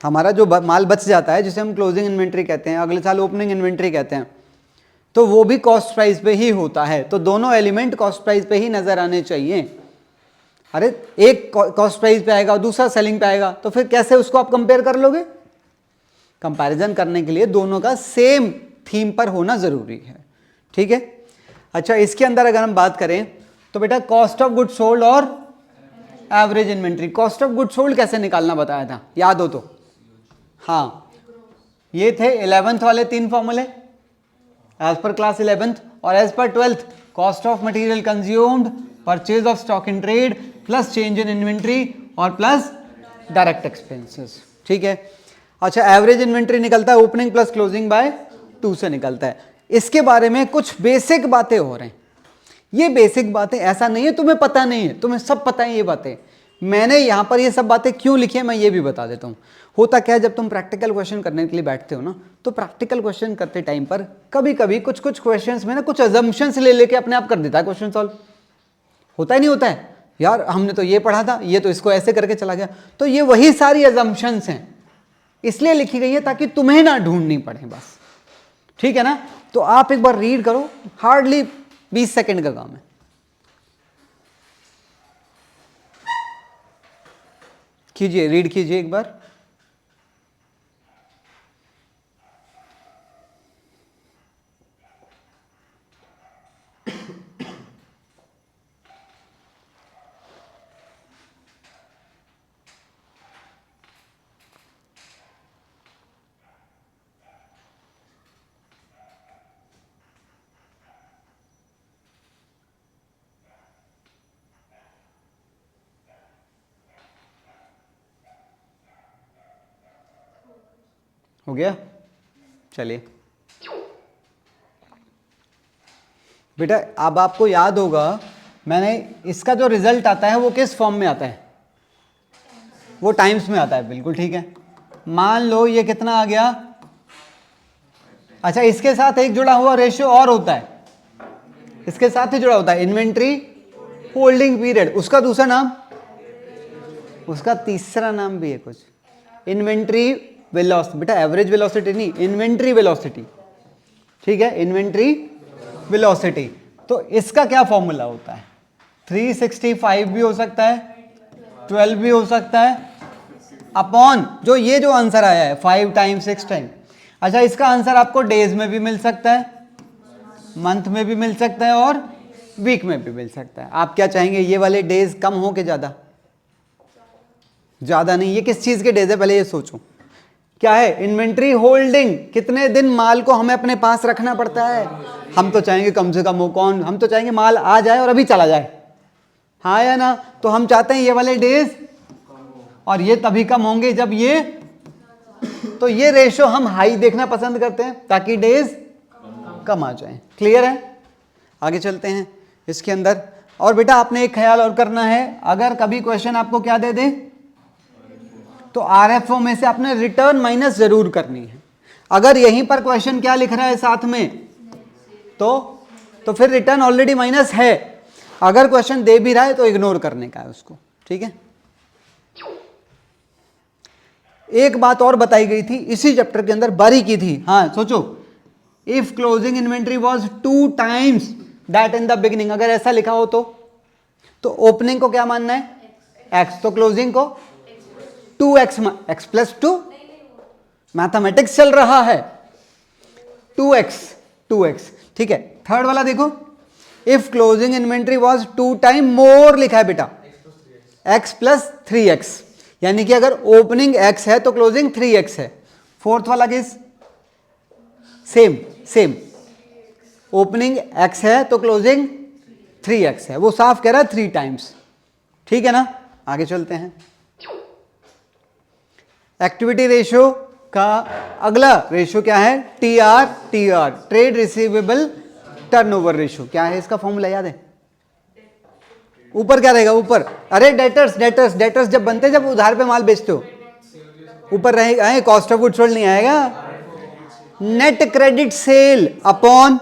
हमारा जो माल बच जाता है, जिसे हम क्लोजिंग इन्वेंट्री कहते हैं, अगले साल ओपनिंग इन्वेंट्री कहते हैं, तो वो भी कॉस्ट प्राइस पे ही होता है। तो दोनों एलिमेंट कॉस्ट प्राइस पे ही नजर आने चाहिए। अरे एक कॉस्ट प्राइस पे आएगा, दूसरा सेलिंग पे आएगा, तो फिर कैसे उसको आप कंपेयर कर लोगे? कंपैरिजन करने के लिए दोनों का सेम थीम पर होना जरूरी है, ठीक है। अच्छा, इसके अंदर अगर हम बात करें तो बेटा कॉस्ट ऑफ गुड सोल्ड और average inventory. Cost of good sold कैसे निकालना बताया था, याद हो तो? हाँ, ये थे 11th वाले तीन फॉर्मूले, एज पर क्लास 11th और as per 12th। Cost of material consumed, purchase of stock in trade, plus change in inventory और प्लस डायरेक्ट एक्सपेंसेस, ठीक है। अच्छा, एवरेज इन्वेंट्री निकलता है ओपनिंग प्लस क्लोजिंग बाय 2 से निकलता है। इसके बारे में कुछ बेसिक बातें हो रही हैं। ये बेसिक बातें ऐसा नहीं है तुम्हें पता नहीं है, तुम्हें सब पता है ये बातें। मैंने यहां पर ये सब बातें क्यों लिखी है मैं ये भी बता देता हूं। होता क्या है, जब तुम प्रैक्टिकल क्वेश्चन करने के लिए बैठते हो ना, तो प्रैक्टिकल क्वेश्चन करते टाइम पर कभी कभी कुछ क्वेश्चंस में ना कुछ अजम्पशंस ले लेके अपने आप कर देता है क्वेश्चन सॉल्व। होता ही नहीं होता है यार, हमने तो ये पढ़ा था, ये तो इसको ऐसे करके चला गया। तो ये वही सारी अजम्पशंस हैं, इसलिए लिखी गई है ताकि तुम्हें ना ढूंढनी पड़े, बस, ठीक है ना। तो आप एक बार रीड करो, हार्डली 20 सेकेंड का काम है, कीजिए, रीड कीजिए एक बार। हो गया? चलिए बेटा, अब आपको याद होगा मैंने इसका जो रिजल्ट आता है वो किस फॉर्म में आता है? वो टाइम्स में आता है, बिल्कुल ठीक है। मान लो ये कितना आ गया, अच्छा इसके साथ एक जुड़ा हुआ रेशियो और होता है, इसके साथ ही जुड़ा होता है, इन्वेंट्री होल्डिंग पीरियड। उसका दूसरा नाम, उसका तीसरा नाम भी है कुछ, इन्वेंट्री वेलोसिटी। बेटा एवरेज वेलोसिटी नहीं, इन्वेंट्री वेलोसिटी, ठीक है, इन्वेंट्री वेलोसिटी। तो इसका क्या फॉर्मूला होता है? 365 भी हो सकता है, 12 भी हो सकता है, अपॉन जो ये जो आंसर आया है 5 टाइम्स 6 टाइम। अच्छा इसका आंसर आपको डेज में भी मिल सकता है, मंथ में भी मिल सकता है और वीक में भी मिल सकता है। आप क्या चाहेंगे, ये वाले डेज कम हो के ज्यादा? ज्यादा नहीं। ये किस चीज के डेज है पहले ये सोचो। क्या है? Inventory holding. कितने दिन माल को हमें अपने पास रखना पड़ता है? हम तो चाहेंगे कम से कम हो, कौन, हम तो चाहेंगे माल आ जाए और अभी चला जाए, हाँ या ना? तो हम चाहते हैं ये वाले डेज, और ये तभी कम होंगे जब ये, तो ये रेशो हम हाई देखना पसंद करते हैं ताकि डेज कम आ जाए। क्लियर है? आगे चलते हैं इसके अंदर। और बेटा आपने एक ख्याल और करना है, अगर कभी क्वेश्चन आपको क्या दे दे तो आरएफओ में से आपने रिटर्न माइनस जरूर करनी है। अगर यहीं पर क्वेश्चन क्या लिख रहा है साथ में, तो फिर रिटर्न ऑलरेडी माइनस है। अगर क्वेश्चन दे भी रहा है तो इग्नोर करने का है उसको, ठीक है। एक बात और बताई गई थी इसी चैप्टर के अंदर, बारीकी थी, हाँ सोचो, if closing inventory was 2 times that in the beginning, अगर ऐसा लिखा हो तो ओपनिंग को क्या मानना है? एक्स, तो क्लोजिंग को 2x, x प्लस 2, मैथमेटिक्स चल रहा है, 2x, ठीक है। थर्ड वाला देखो, if closing inventory was 2 time more लिखा है बेटा, x प्लस 3x, यानी कि अगर ओपनिंग x है तो क्लोजिंग 3x है। फोर्थ वाला केस सेम, ओपनिंग x है तो क्लोजिंग 3x है, वो साफ कह रहा है 3 टाइम्स, ठीक है ना। आगे चलते हैं। एक्टिविटी रेशियो का अगला रेशियो क्या है? TR, trade receivable turnover ratio. क्या है इसका फॉर्मूला याद है? ऊपर क्या रहेगा? ऊपर, अरे डेटर्स जब बनते, जब उधार पे माल बेचते हो, ऊपर रहेगा कॉस्ट ऑफ गुड्स सोल्ड, नहीं आएगा net credit sale upon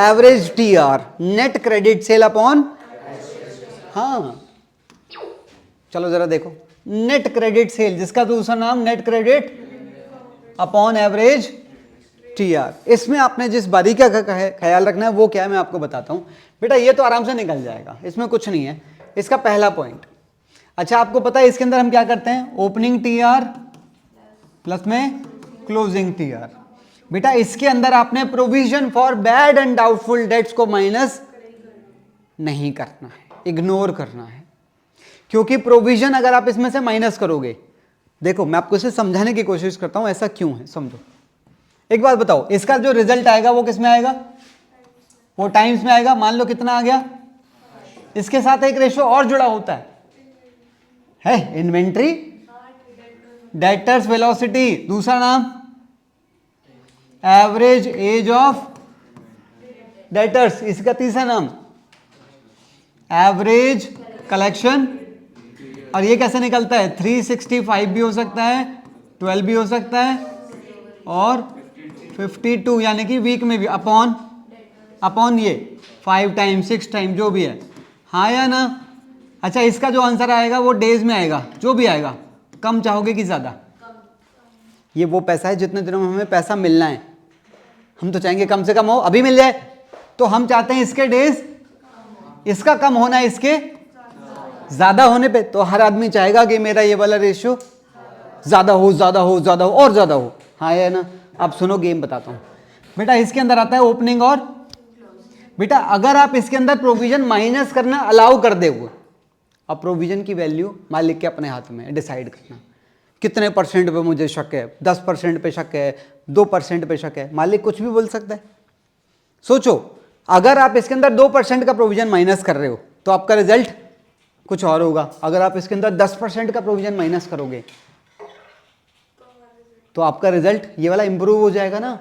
average TR, net credit sale upon, हाँ चलो जरा देखो, नेट क्रेडिट सेल, जिसका दूसरा नाम net credit upon average TR. इसमें आपने जिस बारीकी का ख्याल रखना है वो क्या है मैं आपको बताता हूं बेटा, ये तो आराम से निकल जाएगा, इसमें कुछ नहीं है। इसका पहला पॉइंट, अच्छा आपको पता है इसके अंदर हम क्या करते हैं? ओपनिंग टीआर प्लस में क्लोजिंग टीआर। बेटा इसके अंदर आपने provision for bad and doubtful debts को माइनस नहीं करना है, इग्नोर करना है, क्योंकि प्रोविजन अगर आप इसमें से माइनस करोगे, देखो मैं आपको इसे समझाने की कोशिश करता हूं ऐसा क्यों है, समझो। एक बात बताओ, इसका जो रिजल्ट आएगा वो किस में आएगा? वो टाइम्स में आएगा। मान लो कितना आ गया, इसके साथ एक रेशियो और जुड़ा होता है इन्वेंट्री डेटर्स वेलोसिटी, दूसरा नाम एवरेज एज ऑफ डेटर्स, इसका तीसरा नाम एवरेज कलेक्शन। और ये कैसे निकलता है? 365 भी हो सकता है, 12 भी हो सकता है और 52, यानी कि वीक में भी, अपॉन ये 5 टाइम 6 टाइम जो भी है, हाँ या ना। अच्छा इसका जो आंसर आएगा वो डेज में आएगा, जो भी आएगा। कम चाहोगे कि ज्यादा? ये वो पैसा है जितने दिनों में हमें पैसा मिलना है, हम तो चाहेंगे कम से कम हो, अभी मिल जाए, तो हम चाहते हैं इसके डेज, इसका कम होना है इसके ज्यादा होने पे तो हर आदमी चाहेगा कि मेरा ये वाला रेशियो ज्यादा हो ज्यादा हो ज्यादा हो और ज्यादा हो, हाँ है ना। अब सुनो गेम बताता हूं बेटा, इसके अंदर आता है ओपनिंग और बेटा अगर आप इसके अंदर प्रोविजन माइनस करना अलाउ कर दे, अब प्रोविजन की वैल्यू मालिक के अपने हाथ में डिसाइड करना, कितने परसेंट पे मुझे शक है, 10% पे शक है, 2% पे शक है, मालिक कुछ भी बोल सकता है। सोचो अगर आप इसके अंदर 2% का प्रोविजन माइनस कर रहे हो तो आपका रिजल्ट कुछ और होगा, अगर आप इसके अंदर 10% का प्रोविजन माइनस करोगे तो आपका रिजल्ट ये वाला इंप्रूव हो जाएगा ना।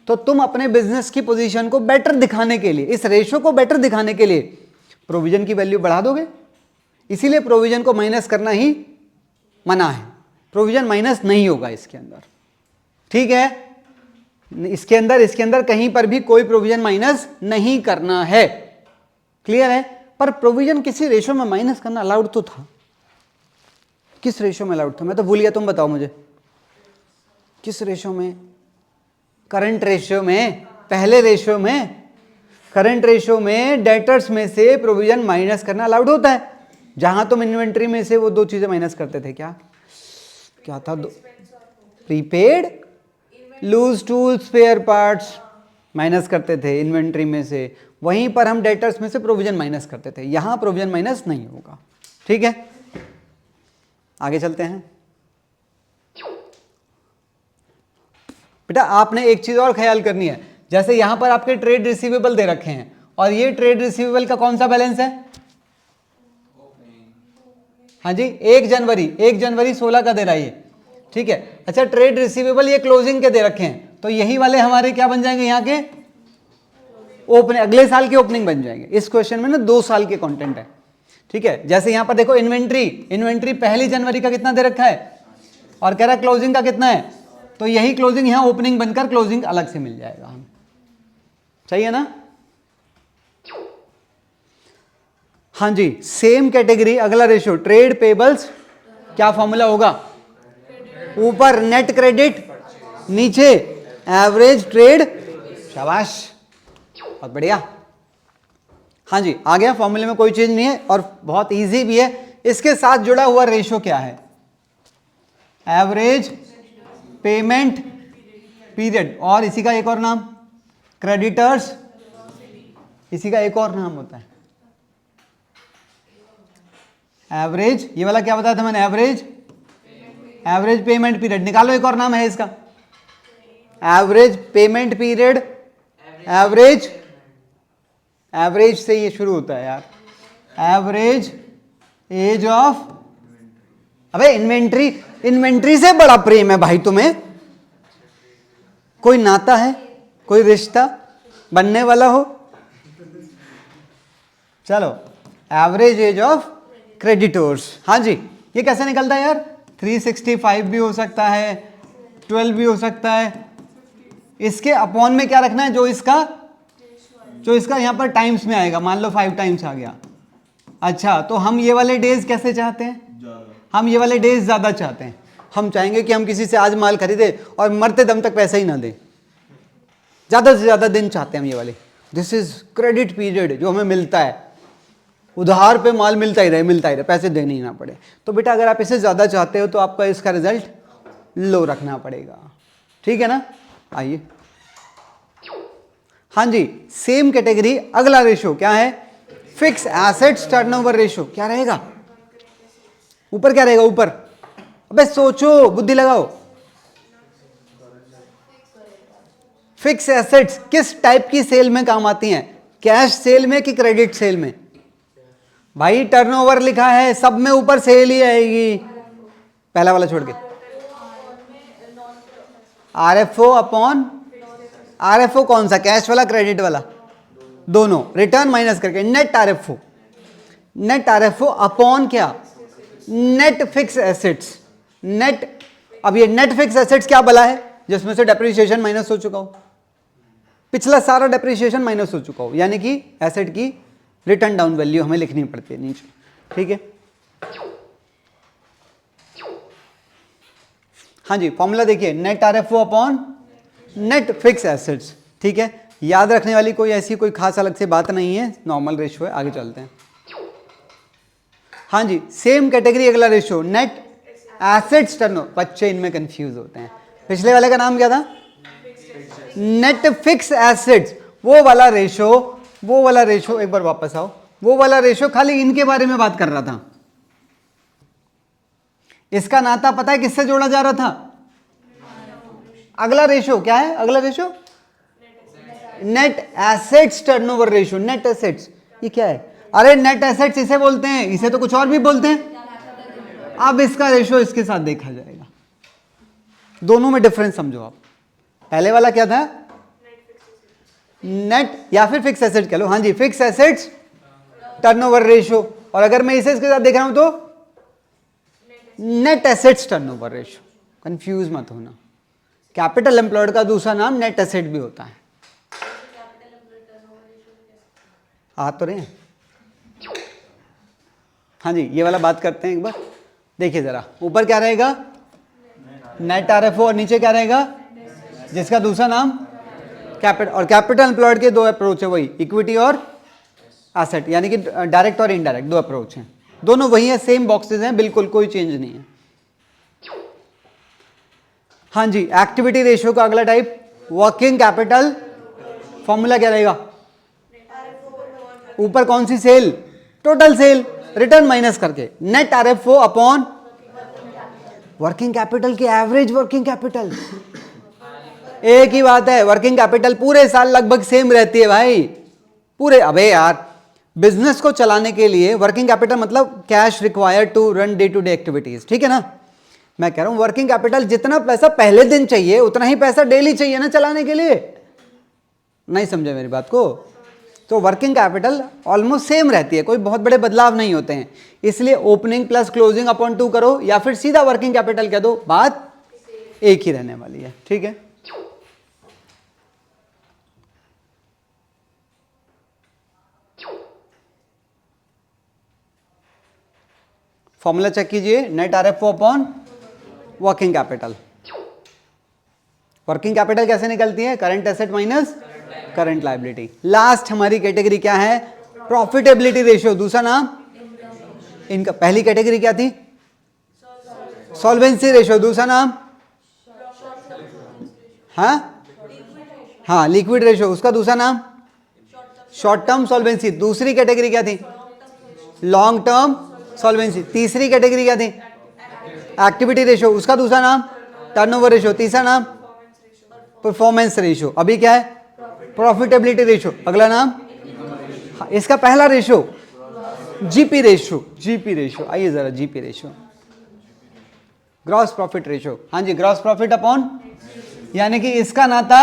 तो तुम अपने बिजनेस की पोजीशन को बेटर दिखाने के लिए, इस रेशो को बेटर दिखाने के लिए प्रोविजन की वैल्यू बढ़ा दोगे, इसीलिए प्रोविजन को माइनस करना ही मना है, प्रोविजन माइनस नहीं होगा इसके अंदर, ठीक है। इसके अंदर कहीं पर भी कोई प्रोविजन माइनस नहीं करना है, क्लियर है। पर प्रोविजन किसी रेशो में माइनस करना अलाउड तो था, किस रेशो में अलाउड था मैं तो भूल गया, तुम बताओ मुझे किस रेशो में। करंट रेशो में, पहले रेशो में, करंट रेशो में डेटर्स में से प्रोविजन माइनस करना अलाउड होता है, जहां तुम इन्वेंट्री में से वो दो चीजें माइनस करते थे, क्या क्या था, prepaid loose tools spare parts minus करते थे इन्वेंट्री में से, वहीं पर हम डेटर्स में से प्रोविजन माइनस करते थे, यहां प्रोविजन माइनस नहीं होगा, ठीक है। आगे चलते हैं बेटा, आपने एक चीज और ख्याल करनी है, जैसे यहां पर आपके ट्रेड रिसीवेबल दे रखे हैं और ये ट्रेड रिसीवेबल का कौन सा बैलेंस है, हाँ जी 1 जनवरी 16 का दे रहा है, ठीक है। अच्छा ट्रेड रिसीवेबल ये क्लोजिंग के दे रखे हैं, तो यही वाले हमारे क्या बन जाएंगे, यहाँ के ओपनिंग, अगले साल के ओपनिंग बन जाएंगे। इस क्वेश्चन में ना 2 साल के कंटेंट है, ठीक है। जैसे यहाँ पर देखो इन्वेंट्री 1 जनवरी का कितना दे रखा है और कह रहा है क्लोजिंग का कितना है, तो यही क्लोजिंग यहाँ ओपनिंग बनकर क्लोजिंग अलग से मिल जाएगा हमें, सही है ना। हाँ जी सेम कैटेगरी, अगला रेशियो ट्रेड पेबल्स, क्या फॉर्मूला होगा, ऊपर नेट क्रेडिट, नीचे एवरेज ट्रेड, शाबाश बहुत बढ़िया। हाँ जी आ गया, फॉर्मूले में कोई चेंज नहीं है और बहुत इजी भी है। इसके साथ जुड़ा हुआ रेशियो क्या है, एवरेज पेमेंट पीरियड, और इसी का एक और नाम क्रेडिटर्स, इसी का एक और नाम होता है एवरेज, ये वाला क्या बताया था मैंने, एवरेज पेमेंट पीरियड, निकालो एक और नाम है इसका, एवरेज पेमेंट पीरियड, एवरेज से ये शुरू होता है यार, एवरेज एज ऑफ, अबे इन्वेंट्री से बड़ा प्रेम है भाई तुम्हें, कोई नाता है, कोई रिश्ता बनने वाला हो, चलो एवरेज एज ऑफ क्रेडिटर्स। हाँ जी ये कैसे निकलता है यार, 365 भी हो सकता है, 12 भी हो सकता है, इसके अपॉन में क्या रखना है, जो इसका यहां पर टाइम्स में आएगा, मान लो 5 टाइम्स आ गया। अच्छा तो हम ये वाले डेज कैसे चाहते हैं, हम ये वाले डेज ज्यादा चाहते हैं, हम चाहेंगे कि हम किसी से आज माल खरीदे और मरते दम तक पैसा ही ना दें, ज्यादा से ज्यादा दिन चाहते हैं हम ये वाले, दिस इज क्रेडिट पीरियड, जो हमें मिलता है उधार पे माल मिलता ही रहे, पैसे देने ही ना पड़े। तो बेटा अगर आप इसे ज्यादा चाहते हो तो आपका इसका रिजल्ट लो रखना पड़ेगा, ठीक है ना। आइए हाँ जी सेम कैटेगरी, अगला रेशो क्या है, फिक्स एसेट्स टर्नओवर रेशो, क्या रहेगा ऊपर, क्या रहेगा ऊपर, अबे सोचो बुद्धि लगाओ, फिक्स एसेट्स किस टाइप की सेल में काम आती हैं, कैश सेल में कि क्रेडिट सेल में, भाई टर्नओवर लिखा है सब में ऊपर सेल ही आएगी, पहला वाला छोड़ के, आरएफओ अपॉन, आरएफओ कौन सा, कैश वाला क्रेडिट वाला, दोनों रिटर्न माइनस करके नेट आरएफओ अपॉन क्या, नेट फिक्स एसेट्स, नेट, अब ये नेट फिक्स एसेट्स क्या बला है, जिसमें से डेप्रिसिएशन माइनस हो चुका हो, पिछला सारा डेप्रिसिएशन माइनस हो चुका हो, यानी कि एसेट की रिटर्न डाउन वैल्यू हमें लिखनी पड़ती है नीचे, ठीक है। हाँ जी फॉर्मूला देखिए, net RFO upon net fix assets, ठीक है। याद रखने वाली कोई ऐसी कोई खास अलग से बात नहीं है, नॉर्मल रेशियो है। आगे चलते हैं। हाँ जी, सेम कैटेगरी अगला रेशियो नेट एसेट्स टर्नओवर। बच्चे इनमें कंफ्यूज होते हैं। पिछले वाले का नाम क्या था? Net fix assets. वो वाला रेशो एक बार वापस आओ, वो वाला रेशो खाली इनके बारे में बात कर रहा था। इसका नाता पता है किससे जोड़ा जा रहा था? अगला रेशो क्या है? अगला ratio net assets turnover ratio. Net assets ये क्या है? अरे नेट एसेट्स इसे बोलते हैं, इसे तो कुछ और भी बोलते हैं। अब इसका रेशो इसके साथ देखा जाएगा, दोनों में डिफरेंस समझो आप। पहले वाला क्या था? नेट या फिर फिक्स एसेट कह लो। हाँ जी, फिक्स एसेट्स टर्नओवर रेशो। और अगर मैं इसे इसके साथ देख रहा हूं तो net assets turnover ratio. Confuse मत होना, कैपिटल एम्प्लॉयड का दूसरा नाम नेट एसेट भी होता है। आ तो रहे हैं? हाँ जी, ये वाला बात करते हैं एक बार। देखिए जरा, ऊपर क्या रहेगा? नेट आरएफओ, और नीचे क्या रहेगा? जिसका दूसरा नाम कैपिटल। और कैपिटल एम्प्लॉयड के दो अप्रोच है, वही इक्विटी और एसेट, यानी कि डायरेक्ट और इनडायरेक्ट दो अप्रोच हैं। दोनों वही है, सेम बॉक्सेस हैं, बिल्कुल कोई चेंज नहीं है। हाँ जी, एक्टिविटी रेशियो का अगला टाइप वर्किंग कैपिटल। फॉर्मूला क्या रहेगा? ऊपर कौन सी sale? Total sale, return minus करके net RFO upon working capital की एवरेज वर्किंग कैपिटल। एक ही बात है, वर्किंग कैपिटल पूरे साल लगभग सेम रहती है भाई, पूरे। अबे यार, बिजनेस को चलाने के लिए वर्किंग कैपिटल मतलब cash required to run day to day activities, ठीक है ना। मैं कह रहा हूं वर्किंग कैपिटल जितना पैसा पहले दिन चाहिए उतना ही पैसा डेली चाहिए ना चलाने के लिए। नहीं समझे मेरी बात को? तो वर्किंग कैपिटल ऑलमोस्ट सेम रहती है, कोई बहुत बड़े बदलाव नहीं होते हैं। इसलिए ओपनिंग प्लस क्लोजिंग अपॉन 2 करो या फिर सीधा वर्किंग कैपिटल कह दो, बात एक ही रहने वाली है, ठीक है। फॉर्मूला चेक कीजिए, net RFO upon working capital. Working capital कैसे निकलती है? Current asset minus current liability. Last हमारी कैटेगरी क्या है? Profitability ratio. दूसरा नाम इनका, पहली कैटेगरी क्या थी? Solvency ratio. दूसरा नाम हाँ लिक्विड रेशियो। उसका दूसरा नाम शॉर्ट टर्म सॉल्वेंसी। दूसरी कैटेगरी क्या थी? Long term solvency. तीसरी कैटेगरी क्या थी? Activity ratio. उसका दूसरा नाम टर्नओवर रेशियो। तीसरा नाम परफॉर्मेंस रेशियो। अभी क्या है? Profitability ratio. अगला नाम इसका पहला ratio GP ratio. GP ratio आइए जरा, GP ratio gross profit ratio. हाँ जी, ग्रॉस प्रॉफिट अपॉन, यानी कि इसका नाता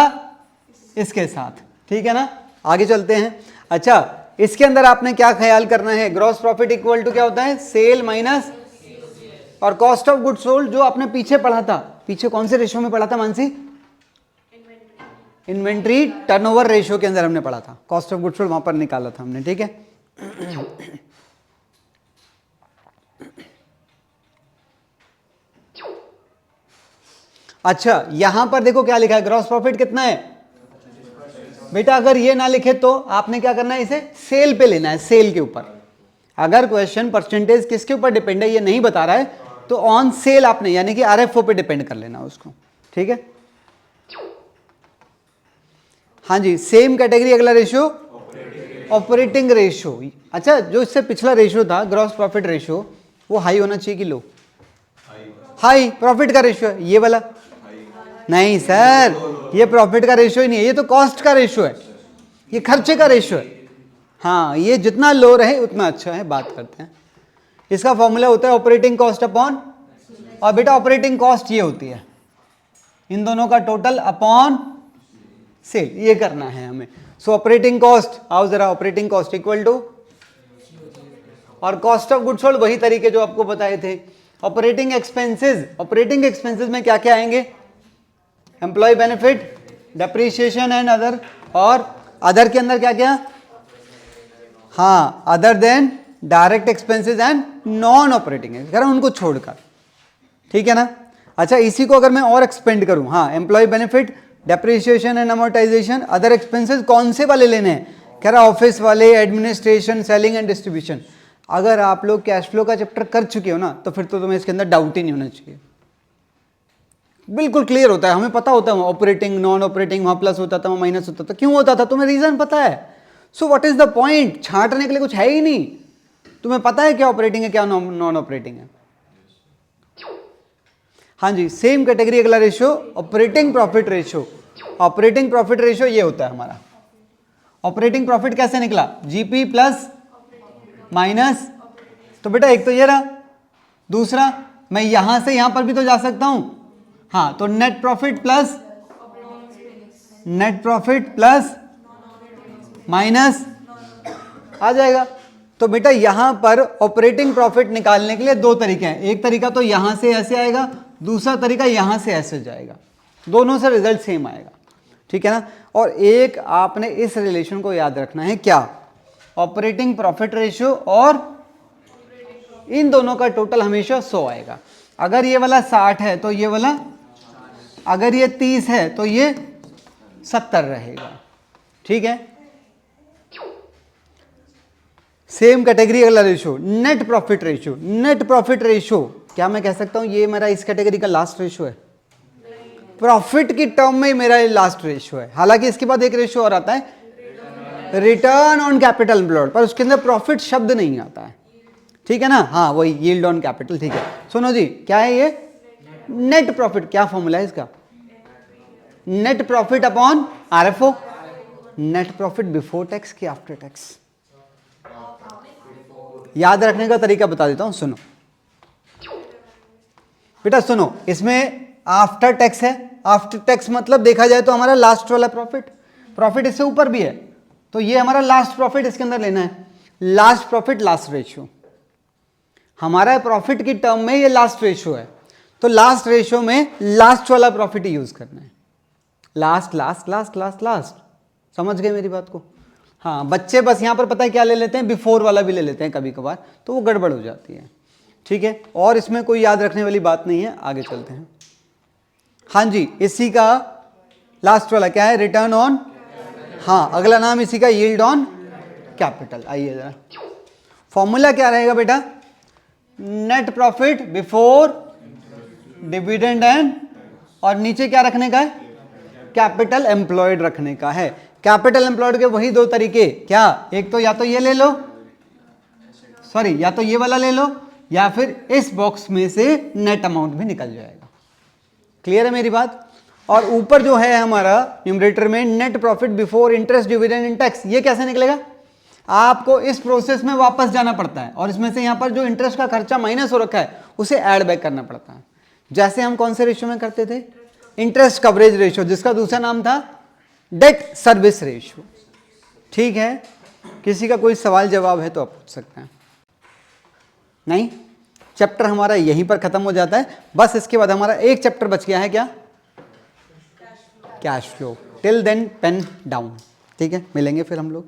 इसके साथ, ठीक है ना। आगे चलते हैं। अच्छा, इसके अंदर आपने क्या ख्याल करना है? ग्रॉस प्रॉफिट इक्वल टू क्या होता है? सेल माइनस और कॉस्ट ऑफ गुड्स सोल्ड, जो आपने पीछे पढ़ा था। पीछे कौन से रेशियो में पढ़ा था मानसी? इन्वेंट्री टर्नओवर रेशियो के अंदर हमने पढ़ा था। कॉस्ट ऑफ गुड्स सोल्ड वहां पर निकाला था हमने, ठीक है। अच्छा, यहां पर देखो क्या लिखा है, ग्रॉस प्रॉफिट कितना है बेटा। अगर ये ना लिखे तो आपने क्या करना है, इसे सेल पे लेना है, सेल के ऊपर। अगर क्वेश्चन परसेंटेज किसके ऊपर डिपेंड है ये नहीं बता रहा है तो ऑन सेल आपने, यानी कि आरएफओ पे डिपेंड कर लेना उसको, ठीक है। हाँ जी, सेम कैटेगरी अगला रेशियो ऑपरेटिंग रेशियो। अच्छा, जो इससे पिछला रेशियो था ग्रॉस प्रॉफिट रेशियो, वो हाई होना चाहिए कि लो? हाई। प्रॉफिट का रेशियो है ये वाला? नहीं सर, ये प्रॉफिट का रेशियो ही नहीं है, ये तो कॉस्ट का रेशियो है, ये खर्चे का रेशियो है। हाँ, ये जितना लो रहे उतना अच्छा है। बात करते हैं, इसका फॉर्मूला होता है ऑपरेटिंग कॉस्ट अपॉन, और बेटा ऑपरेटिंग कॉस्ट ये होती है इन दोनों का टोटल अपॉन सेल, ये करना है हमें। सो ऑपरेटिंग कॉस्ट, आओ जरा, ऑपरेटिंग कॉस्ट इक्वल टू, और कॉस्ट ऑफ गुड्स सोल्ड वही तरीके जो आपको बताए थे। ऑपरेटिंग एक्सपेंसेस, ऑपरेटिंग एक्सपेंसेस में क्या क्या आएंगे? Employ benefit, depreciation and other, और अदर के अंदर क्या क्या? हाँ, other than direct expenses and non operating expenses, उनको छोड़कर, ठीक है ना। अच्छा, इसी को अगर मैं और एक्सपेंड करूं, हाँ, employ benefit, depreciation and amortisation, other expenses कौन से वाले लेने हैं? कह रहा ऑफिस वाले, एडमिनिस्ट्रेशन, सेलिंग एंड डिस्ट्रीब्यूशन। अगर आप लोग कैश फ्लो का चैप्टर कर चुके हो ना तो फिर तो तुम्हें इसके अंदर डाउट ही नहीं होना चाहिए, बिल्कुल क्लियर होता है, हमें पता होता है ऑपरेटिंग नॉन ऑपरेटिंग, वहां प्लस होता था वहां माइनस होता था, क्यों होता था तुम्हें रीजन पता है। So what is the point, छांटने के लिए कुछ है ही नहीं, तुम्हें पता है क्या ऑपरेटिंग है क्या नॉन ऑपरेटिंग है। हाँ जी, सेम कैटेगरी अगला ratio operating profit ratio. Operating profit ratio ये होता है हमारा, ऑपरेटिंग प्रॉफिट कैसे निकला, जीपी प्लस माइनस, तो बेटा एक तो ये रहा, दूसरा मैं यहां से यहां पर भी तो जा सकता हूं, हाँ तो नेट प्रॉफिट प्लस माइनस आ जाएगा। तो बेटा यहां पर ऑपरेटिंग प्रॉफिट निकालने के लिए दो तरीके हैं, एक तरीका तो यहां से ऐसे आएगा, दूसरा तरीका यहां से ऐसे जाएगा, दोनों से रिजल्ट सेम आएगा, ठीक है ना। और एक आपने इस रिलेशन को याद रखना है, क्या, ऑपरेटिंग प्रॉफिट रेशियो और इन दोनों का टोटल हमेशा 100 आएगा। अगर ये वाला 60 है तो ये वाला, अगर ये 30 है तो ये 70 रहेगा, ठीक है। सेम कैटेगरी अगला ratio net profit ratio. Net profit ratio क्या मैं कह सकता हूं ये मेरा इस कैटेगरी का लास्ट रेशियो है, प्रॉफिट की टर्म में मेरा ये लास्ट रेशियो है। हालांकि इसके बाद एक रेशियो और आता है रिटर्न ऑन कैपिटल एम्प्लॉयड, पर उसके अंदर प्रॉफिट शब्द नहीं आता है, ठीक है ना, हाँ वही यील्ड ऑन कैपिटल, ठीक है। सुनो जी क्या है ये नेट प्रॉफिट, क्या फॉर्मूला है इसका, net profit upon RFO, net profit before tax की आफ्टर टैक्स। याद रखने का तरीका बता देता हूं, सुनो बेटा सुनो, इसमें आफ्टर टैक्स है, आफ्टर टैक्स मतलब देखा जाए तो हमारा लास्ट वाला प्रॉफिट, प्रॉफिट इससे ऊपर भी है, तो ये हमारा लास्ट प्रॉफिट इसके अंदर लेना है, लास्ट प्रॉफिट लास्ट रेशियो, हमारा प्रॉफिट की टर्म में ये लास्ट रेशियो है, तो लास्ट रेशियो में लास्ट वाला प्रॉफिट ही यूज करना है, last last last last last, समझ गए मेरी बात को। हाँ बच्चे बस यहां पर पता है क्या ले लेते हैं, बिफोर वाला भी ले लेते हैं कभी कभार, तो वो गड़बड़ हो जाती है, ठीक है। और इसमें कोई याद रखने वाली बात नहीं है, आगे चलते हैं। हाँ जी, इसी का लास्ट वाला क्या है, रिटर्न ऑन, हाँ अगला नाम इसी का यील्ड ऑन कैपिटल। आइए जरा, फॉर्मूला क्या रहेगा बेटा, net profit before dividend and, और नीचे क्या रखने का है, कैपिटल एम्प्लॉयड रखने का है। कैपिटल एम्प्लॉयड के वही दो तरीके, क्या, एक तो या तो ये ले लो, सॉरी या तो ये वाला ले लो, या फिर इस बॉक्स में से नेट अमाउंट भी निकल जाएगा। क्लियर है मेरी बात। और ऊपर जो है हमारा न्यूमरेटर में net profit before interest dividend and tax, ये कैसे निकलेगा, आपको इस प्रोसेस में वापस जाना पड़ता है और इसमें से यहां पर जो इंटरेस्ट का खर्चा माइनस हो रखा है उसे ऐड बैक करना पड़ता है, जैसे हम कौन से रेशियो में करते थे, इंटरेस्ट कवरेज रेशियो, जिसका दूसरा नाम था डेट सर्विस रेशियो, ठीक है। किसी का कोई सवाल जवाब है तो आप पूछ सकते हैं, नहीं, चैप्टर हमारा यहीं पर खत्म हो जाता है। बस इसके बाद हमारा एक चैप्टर बच गया है, क्या, cash flow. Till then pen down, ठीक है, मिलेंगे फिर हम लोग।